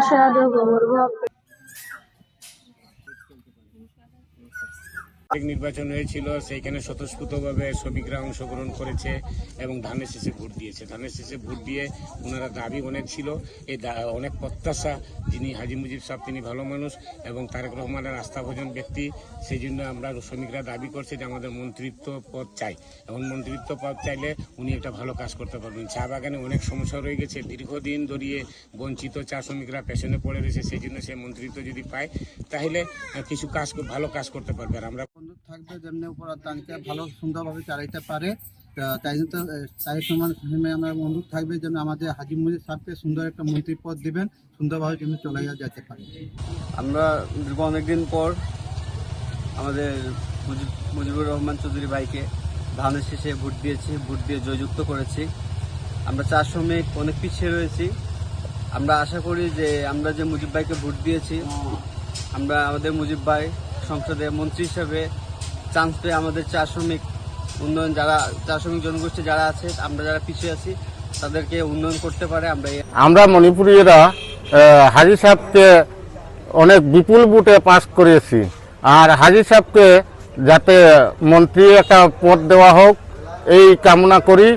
أشهد غربة নির্বাচন হয়েছিল, সেইখানে স্বতঃস্ফূর্তভাবে শ্রমিকরা অংশগ্রহণ করেছে এবং ধানের শীষে ভোট দিয়েছে। ধানের শীষে ভোট দিয়ে ওনারা দাবি অনেক ছিল, এই অনেক প্রত্যাশা, যিনি হাজী মুজিব সাহেব তিনি ভালো মানুষ এবং তারেক রহমানের আস্থাভাজন ব্যক্তি, সেই জন্য আমরা শ্রমিকরা দাবি করছে যে আমাদের মন্ত্রিত্ব পদ চাই এবং মন্ত্রিত্ব পদ চাইলে উনি একটা ভালো কাজ করতে পারবেন। চা বাগানে অনেক সমস্যা রয়ে গেছে, দীর্ঘদিন ধরিয়ে বঞ্চিত চা শ্রমিকরা পেছনে পড়ে রয়েছে, সেই জন্য সে মন্ত্রিত্ব যদি পায় তাহলে কিছু কাজ ভালো কাজ করতে পারবে। আর আমরা থাকবে যেমনি উপর তাকে ভালো সুন্দরভাবে চালাইতে পারে, তাই সমান আমরা অনুরোধ থাকবে যেন আমাদের হাজী মুজিব সাহেবকে সুন্দর একটা মন্ত্রী পদ দিবেন, সুন্দরভাবে যেন চলে যেতে পারে। আমরা দীর্ঘ অনেকদিন পর আমাদের মুজিবুর রহমান চৌধুরী ভাইকে ধানের শীষে ভোট দিয়েছি, ভোট দিয়ে জয়যুক্ত করেছি। আমরা চা শ্রমিক অনেক পিছিয়ে রয়েছি। আমরা আশা করি যে আমরা যে মুজিব ভাইকে ভোট দিয়েছি, আমরা আমাদের মুজিব ভাই সংসদে মন্ত্রী হিসেবে চান্স পেয়ে আমাদের চা শ্রমিক উন্নয়ন, যারা চা শ্রমিক জনগোষ্ঠী যারা আছে, আমরা যারা পিছিয়ে আছি তাদেরকে উন্নয়ন করতে পারে। আমরা মণিপুরীরা হাজী সাহেবকে অনেক বিপুল ভোটে পাস করেছি, আর হাজী সাহেবকে যাতে মন্ত্রী একটা পদ দেওয়া হোক এই কামনা করি।